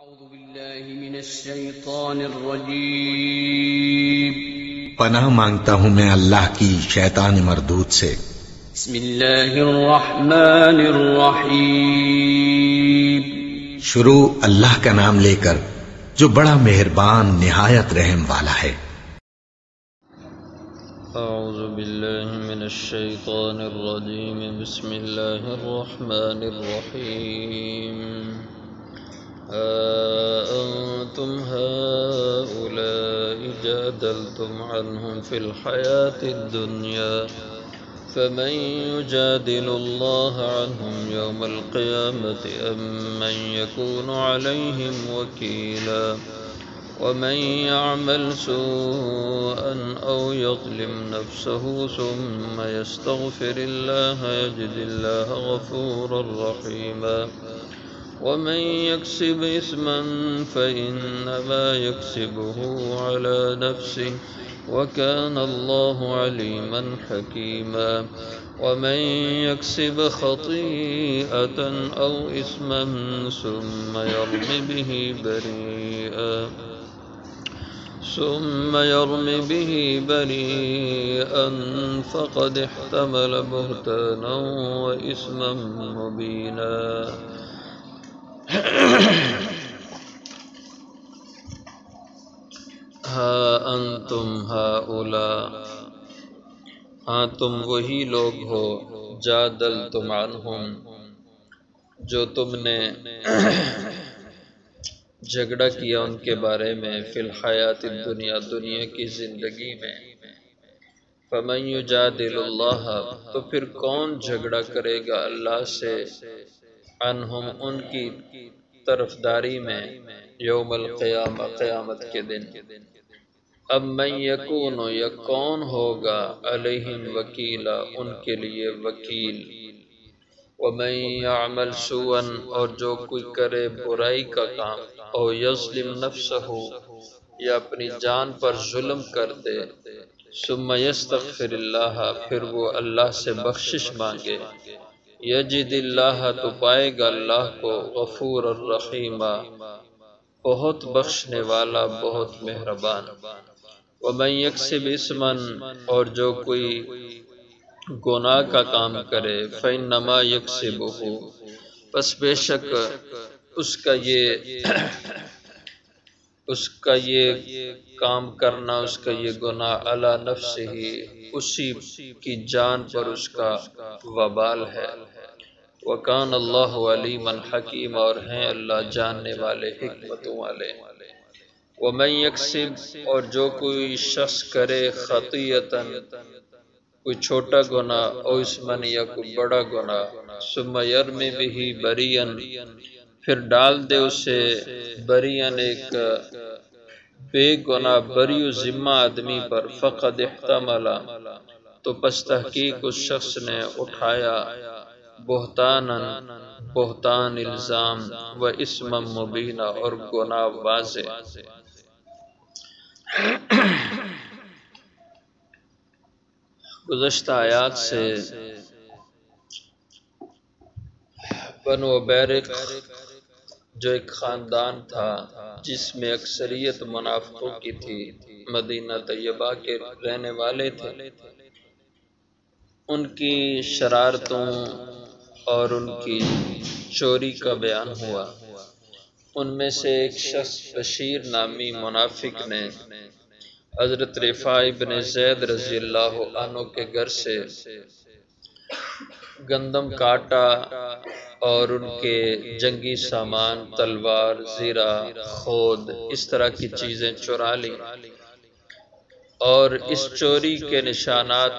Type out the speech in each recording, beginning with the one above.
أعوذ بالله من الشيطان الرجيم پناہ مانگتا ہوں میں اللہ کی شیطان مردود سے۔ بسم الله الرحمن الرحيم شروع اللہ کا نام لے کر جو بڑا مہربان نہایت رحم والا ہے۔ أعوذ بالله من الشيطان الرجيم بسم الله الرحمن الرحيم أنتم هؤلاء جادلتم عنهم في الحياة الدنيا فمن يجادل الله عنهم يوم القيامة أم من يكون عليهم وكيلا ومن يعمل سوءا أو يظلم نفسه ثم يستغفر الله يجد الله غفورا رحيما ومن يكسب إثما فإنما يكسبه على نفسه وكان الله عليما حكيما ومن يكسب خطيئة أو إثما ثم يرم به بريئا فقد احتمل بهتانا وإثما مبينا ہا انتم ہؤلاء ہاں تم وہی لوگ ہو جادلتم عنہم جو تم نے جھگڑا کیا ان کے بارے میں فی الحیات الدنیا دنیا کی زندگی میں فمن یجادل اللہ تو پھر کون جھگڑا کرے گا اللہ سے عنہم ان کی طرفداری میں یوم القیامہ قیامت کے دن اب من یکون یا کون ہوگا علیہم وکیلا ان کے لیے وکیل ومن یعمل سوءا اور جو کوئی کرے برائی کا کام او یظلم نفسہ یا اپنی جان پر ظلم کر دے ثم یستغفر اللہ پھر وہ اللہ سے بخشش مانگے یجد اللہ تو پائے گا اللہ کو غفور الرحیم بہت بخشنے والا بہت مہربان ومن یکسب اثما اور جو کوئی گناہ کا کام کرے فإنما یکسبہ پس بے شک اس کا یہ کام کرنا اس کا یہ گناہ علی نفسہ ہی اسی کی جان پر اس کا وبال ہے وکان اللہ علیما حکیم اور ہیں اللہ جاننے والے حکمتوں والے ومن یکسب اور جو کوئی شخص کرے خطیئتا کوئی چھوٹا گناہ او اسمن یا کوئی بڑا گناہ ثم یرم بہ بریا پھر ڈال دے اسے بریا ایک بے گناہ بری و ذمہ آدمی پر فقد احتمل تو پس تحقیق اس شخص نے اٹھایا بہتان الزام و اسم مبینہ اور گناہ واضح گزشتہ آیات سے بنو بیرق جو ایک خاندان تھا جس میں اکثریت منافقوں کی تھی مدینہ طیبہ کے رہنے والے تھے ان کی شرارتوں اور ان کی چوری کا بیان ہوا ان میں سے ایک شخص بشیر نامی منافق نے حضرت رفاع بن زید رضی اللہ عنہ کے گھر سے گندم کاٹا اور ان کے جنگی سامان تلوار زیرہ خود اس طرح کی چیزیں چرا لی اور اس چوری کے نشانات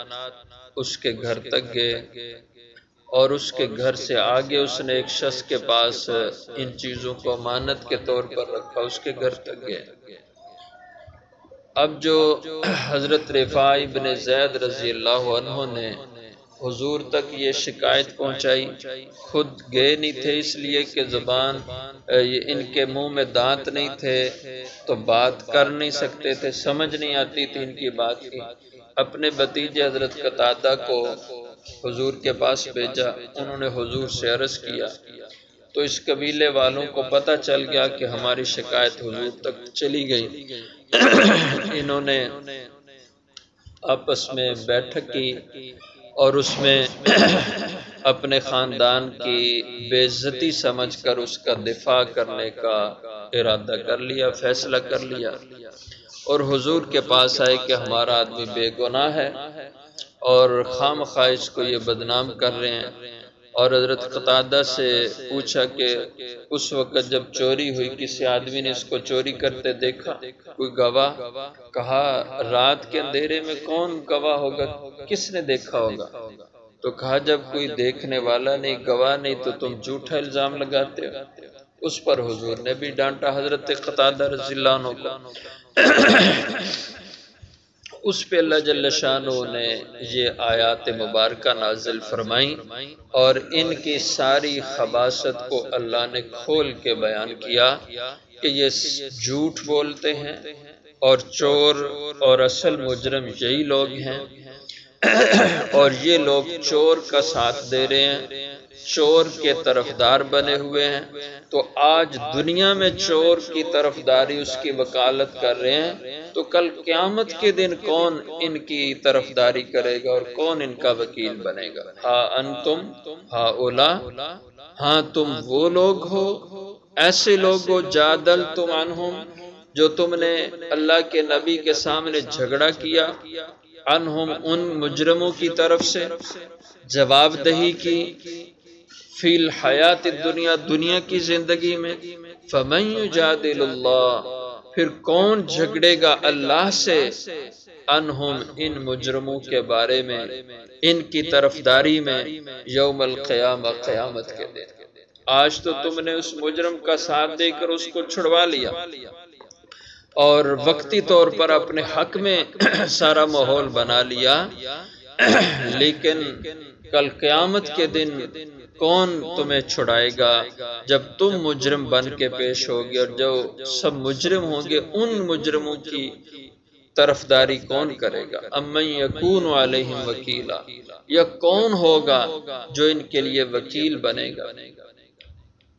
اس کے گھر تک گئے اور اس کے گھر سے آگے اس نے ایک شخص کے پاس ان چیزوں کو امانت کے طور پر رکھا اس کے گھر تک گئے اب جو حضرت رفاع بن زید رضی اللہ عنہ نے حضور تک یہ شکایت پہنچائی خود گئے نہیں تھے اس لیے کہ زبان ان کے منہ میں دانت نہیں تھے تو بات کر نہیں سکتے تھے سمجھ نہیں آتی تھی ان کی بات کی اپنے بھتیجے حضرت قتادہ کو حضور کے پاس بھیجا انہوں نے حضور سے عرض کیا تو اس قبیلے والوں کو پتہ چل گیا کہ ہماری شکایت حضور تک چلی گئی۔ انہوں نے آپس میں بیٹھک کی اور اس میں اپنے خاندان کی بے عزتی سمجھ کر اس کا دفاع کرنے کا ارادہ کر لیا، فیصلہ کر لیا، اور حضور کے پاس آئے کہ ہمارا آدمی بے گناہ ہے اور خام خواہ اس کو یہ بدنام کر رہے ہیں۔ اور حضرت قتادہ سے پوچھا کہ اس وقت جب چوری ہوئی کسی آدمی نے اس کو چوری کرتے دیکھا، کوئی گواہ؟ کہا رات کے اندھیرے میں کون گواہ ہوگا، کس نے دیکھا ہوگا؟ تو کہا جب کوئی دیکھنے والا نہیں، گواہ نہیں، تو تم جھوٹا الزام لگاتے ہو۔ اس پر حضور نے بھی ڈانٹا حضرت قتادہ رضی اللہ عنہ کو۔ اس پہ اللہ جل شانہ نے یہ آیات مبارکہ نازل فرمائیں اور ان کی ساری خباثت کو اللہ نے کھول کے بیان کیا کہ یہ جھوٹ بولتے ہیں اور چور اور اصل مجرم یہی لوگ ہیں، اور یہ لوگ چور کا ساتھ دے رہے ہیں، چور کے طرفدار بنے ہوئے ہیں۔ تو آج دنیا میں چور کی طرفداری، اس کی وکالت کر رہے ہیں، تو کل قیامت کے دن کون ان کی طرفداری کرے گا اور کون ان کا وکیل بنے گا؟ ہاں انتم ہاں اولا، ہاں تم وہ لوگ ہو، ایسے لوگ ہو جادل تم عنہم، جو تم نے اللہ کے نبی کے سامنے جھگڑا کیا، عنہم ان مجرموں کی طرف سے جواب دہی کی، فی الحیات الدنیا دنیا کی زندگی میں، فمن یجادل اللہ پھر کون جھگڑے گا اللہ سے، عنہم ان مجرموں کے بارے میں، ان کی طرفداری میں، یوم القیامہ قیامت کے دن۔ آج تو تم نے اس مجرم کا ساتھ دے کر اس کو چھڑوا لیا اور وقتی طور پر اپنے حق میں سارا ماحول بنا لیا، لیکن کل قیامت کے دن کون تمہیں چھڑائے گا جب تم مجرم بن کے پیش ہوگے، اور جو سب مجرم ہوں گے ان مجرموں کی طرفداری کون کرے گا؟ امن یکون علیہم وکیلا، یا کون ہوگا جو ان کے لیے وکیل بنے گا؟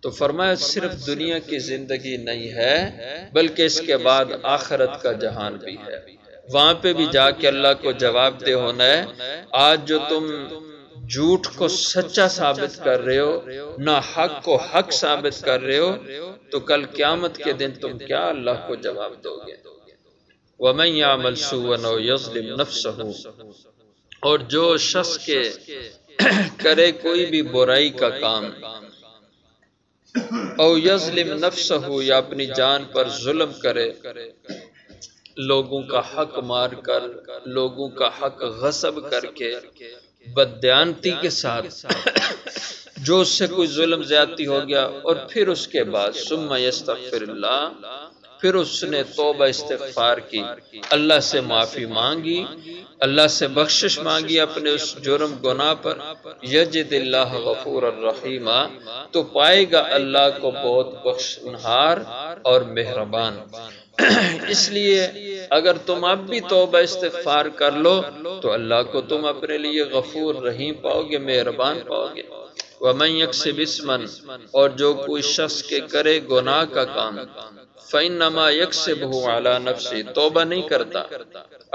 تو فرمایا صرف دنیا کی زندگی نہیں ہے بلکہ اس کے بعد آخرت کا جہان بھی ہے، وہاں پہ بھی جا کے اللہ کو جواب دہ ہونا ہے۔ آج جو تم جھوٹ کو سچا ثابت کر رہے ہو، نہ حق کو حق ثابت کر رہے ہو، تو کل قیامت کے دن تم کیا اللہ کو جواب دو گے؟ وَمَن يَعْمَلْ سُوءًا أَوْ يَظْلِمْ نَفْسَهُ، اور جو شخص کے کرے کوئی بھی برائی کا کام، او یظلم نفسہ، یا اپنی جان پر ظلم کرے، لوگوں کا حق مار کر، لوگوں کا حق غصب کر کے، بددیانتی کے ساتھ جو اس سے کوئی ظلم زیادتی ہو گیا، اور پھر اس کے بعد ثم یستغفر اللہ، پھر اس نے توبہ استغفار کی، اللہ سے معافی مانگی، اللہ سے بخشش مانگی اپنے اس جرم گناہ پر، یجد اللہ غفور الرحیم، تو پائے گا اللہ کو بہت بخشنہار اور مہربان۔ اس لیے اگر تم اب بھی توبہ استغفار کر لو تو اللہ کو تم اپنے لیے غفور رحیم پاؤ گے، مہربان پاؤ گے۔ وَمَن يَكْسِبْ إِثْمًا، اور جو کوئی شخص کے کرے گناہ کا کام، فَإِنَّمَا يَكْسِبُهُ عَلَى نَفْسِهِ، توبہ نہیں کرتا،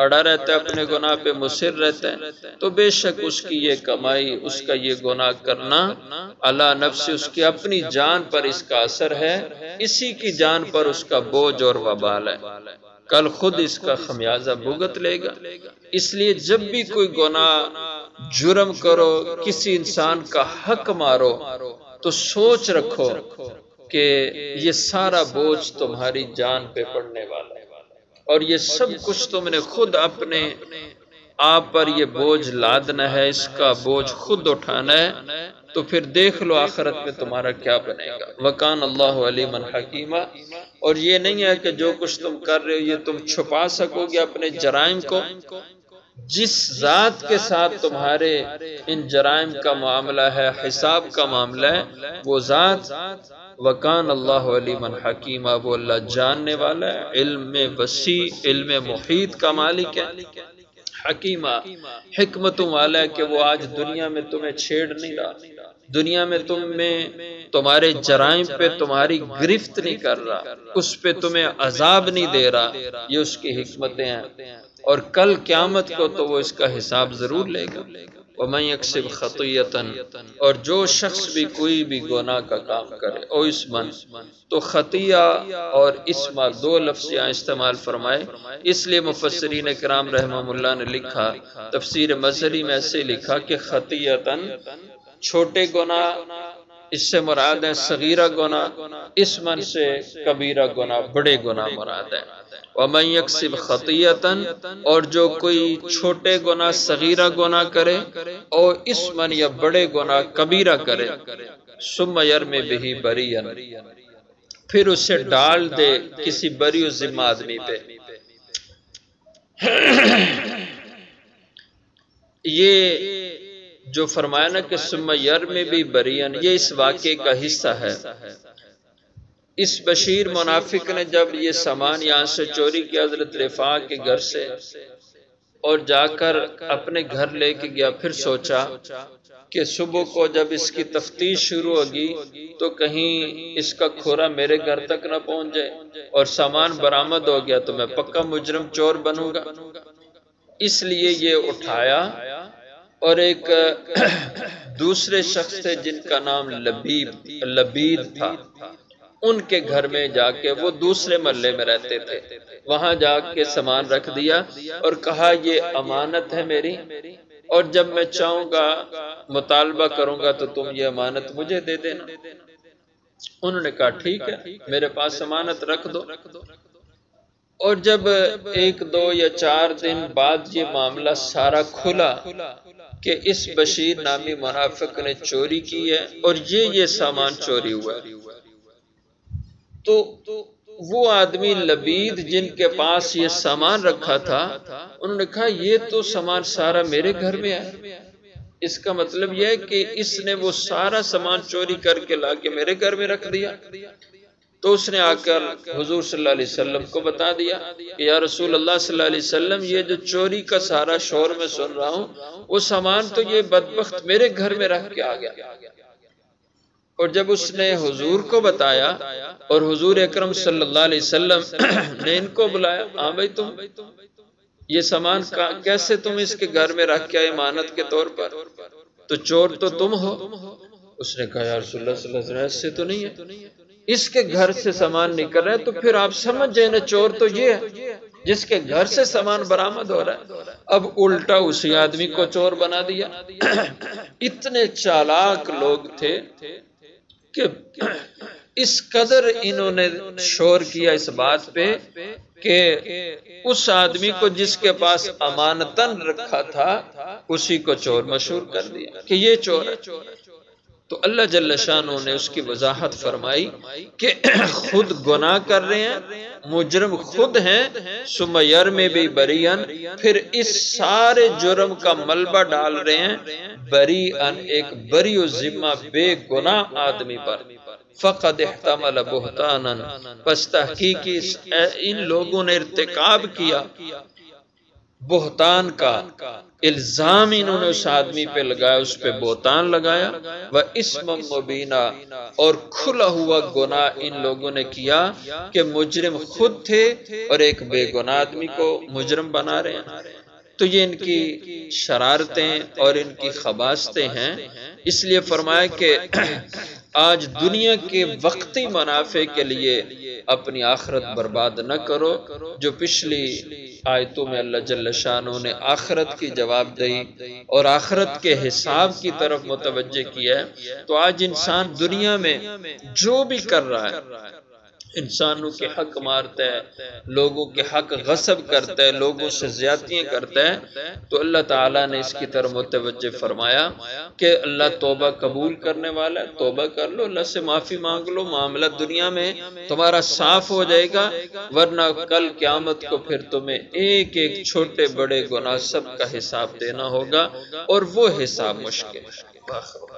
اڑا رہتا ہے اپنے گناہ پہ، مصر رہتا ہے، تو بے شک اس کی یہ کمائی، اس کا یہ گناہ کرنا، عَلَى نَفْسِهِ، اس کی اپنی جان پر اس کا اثر ہے، اسی کی جان پر اس کا بوجھ اور وبال ہے، کل خود اس کا خمیازہ بھگت لے گا۔ اس لیے جب بھی کوئی گناہ جرم کرو، کسی انسان کا حق مارو، تو سوچ رکھو کہ یہ سارا بوجھ تمہاری جان پہ پڑنے والا ہے، اور یہ سب کچھ تم نے خود اپنے آپ پر یہ بوجھ لادنا ہے، اس کا بوجھ خود اٹھانا ہے، تو پھر دیکھ لو آخرت میں تمہارا کیا بنے گا۔ وَكَانَ اللَّهُ عَلِيمًا حَكِيمًا، اور یہ نہیں ہے کہ جو کچھ تم کر رہے ہو یہ تم چھپا سکو گے اپنے جرائم کو، جس ذات کے ساتھ تمہارے ان جرائم کا معاملہ ہے، حساب کا معاملہ ہے، وہ ذات وَكَانَ اللَّهُ عَلِيمًا حَكِيمًا، وہ اللہ جاننے والا ہے، علم وسیع، علم محیط کا مالک ہے، حکیمہ حکمتوں والا ہے کہ وہ آج دنیا میں تمہیں چھیڑ نہیں رہا، دنیا میں تمہارے جرائم پہ تمہاری گرفت نہیں کر رہا، اس پہ تمہیں عذاب نہیں دے رہا، یہ اس کی حکمتیں ہیں، اور کل قیامت کو تو وہ اس کا حساب ضرور لے گا۔ وَمَن يَكْسِبْ خَطِيَّةً، اور جو شخص بھی کوئی بھی گناہ کا کام کرے، او اسمن، تو خطیہ اور اسما دو لفظ یہاں استعمال فرمائے، اس لیے مفسرین کرام رحمہ اللہ نے لکھا، تفسیر مظہری میں ایسے لکھا کہ خطیّۃً چھوٹے گناہ، اس سے مراد ہے صغیرہ گناہ، اسمن سے کبیرہ گناہ، بڑے گناہ مراد ہے۔ وَمَن يَكْسِبْ خَطِيَّةً، اور جو کوئی چھوٹے گناہ صغیرہ گناہ کرے، اور اسمن یا بڑے گناہ کبیرہ کرے، ثُمَّ يَرْمِ بِهِ بَرِيًّا، پھر اسے ڈال دے کسی بری و ذمہ آدمی پہ۔ یہ جو فرمایا نا کہ ثُمَّ يَرْمِ بِهِ بَرِيًّا، یہ اس واقعے کا حصہ ہے۔ اس بشیر منافق نے جب یہ سامان یہاں سے چوری کیا حضرت رفاع کے گھر سے، اور جا کر اپنے گھر لے کے گیا، پھر سوچا کہ صبح کو جب اس کی تفتیش شروع ہوگی تو کہیں اس کا کھورا میرے گھر تک نہ پہنچ جائے، اور سامان برآمد ہو گیا تو میں پکا مجرم چور بنوں گا۔ اس لیے یہ اٹھایا اور ایک دوسرے شخص تھے جن کا نام لبید تھا، ان کے گھر میں جا کے، وہ دوسرے محلے میں رہتے تھے، وہاں جا کے سامان رکھ دیا اور کہا یہ امانت ہے میری، اور جب میں چاہوں گا مطالبہ کروں گا تو تم یہ امانت مجھے دے دینا۔ انہوں نے کہا ٹھیک ہے، میرے پاس امانت رکھ دو۔ اور جب 1 2 یا 4 دن بعد یہ معاملہ سارا کھلا کہ اس بشیر نامی منافق نے چوری کی ہے اور یہ سامان چوری ہوا ہے، تو وہ آدمی لبید جن کے پاس یہ سامان رکھا تھا، انہوں نے کہا یہ تو سامان سارا میرے گھر میں ہے، اس کا مطلب یہ ہے کہ اس نے وہ سارا سامان چوری کر کے لا کے میرے گھر میں رکھ دیا۔ تو اس نے آ کر حضور صلی اللہ علیہ وسلم کو بتا دیا کہ یا رسول اللہ صلی اللہ علیہ وسلم، یہ جو چوری کا سارا شور میں سن رہا ہوں، وہ سامان تو یہ بدبخت میرے گھر میں رکھ کے آ گیا۔ اور جب اس نے حضور کو بتایا اور حضور اکرم صلی اللہ علیہ وسلم نے ان کو بلایا، ہاں بھائی تم یہ سامان کیسے تم اس کے گھر میں رکھ کے آئے امانت کے طور پر، تو چور تو تم ہو۔ اس نے کہا یا رسول اللہ صلی اللہ علیہ وسلم ایسے تو نہیں ہے، اس کے گھر سے سامان نکل رہا ہے تو پھر آپ سمجھ جائیں نا، چور تو یہ ہے جس کے گھر سے سامان برآمد ہو رہا ہے۔ اب الٹا اسی آدمی کو چور بنا دیا۔ اتنے چالاک لوگ تھے کہ اس قدر انہوں نے شور کیا اس بات پہ کہ اس آدمی کو جس کے پاس امانتاً رکھا تھا اسی کو چور مشہور کر دیا کہ یہ چور ہے۔ تو اللہ جل شانہ نے اس کی وضاحت فرمائی کہ خود گناہ کر رہے ہیں، مجرم خود ہیں، ثم یرمی بی بریئن، پھر اس سارے جرم کا ملبہ ڈال رہے ہیں بریئن، ایک بری و ذمہ بے گناہ آدمی پر۔ فقد احتمل بہتانا، پس تحقیقی ان لوگوں نے ارتکاب کیا بہتان کا، الزام انہوں نے اس آدمی پہ لگایا، اس پہ بہتان لگایا، وَإِسْمًا مُبِينًا، اور کھلا ہوا گناہ ان لوگوں نے کیا کہ مجرم خود تھے اور ایک بے گناہ آدمی کو مجرم بنا رہے ہیں۔ تو یہ ان کی شرارتیں اور ان کی خباثتیں ہیں۔ اس لیے فرمایا کہ آج دنیا کے وقتی منافع کے لیے اپنی آخرت برباد نہ کرو۔ جو پچھلی آیتوں میں اللہ جل شانہ نے آخرت کی جواب دہی اور آخرت کے حساب کی طرف متوجہ کیا ہے، تو آج انسان دنیا میں جو بھی کر رہا ہے، انسانوں کے حق مارتا ہے، لوگوں کے حق غصب کرتا ہے، لوگوں سے زیادتیاں کرتا ہے، تو اللہ تعالیٰ نے اس کی طرف متوجہ فرمایا کہ اللہ توبہ قبول کرنے والا ہے، توبہ کر لو، اللہ سے معافی مانگ لو، معاملہ دنیا میں تمہارا صاف ہو جائے گا، ورنہ کل قیامت کو پھر تمہیں ایک ایک چھوٹے بڑے گناہ سب کا حساب دینا ہوگا، اور وہ حساب مشکل ہے۔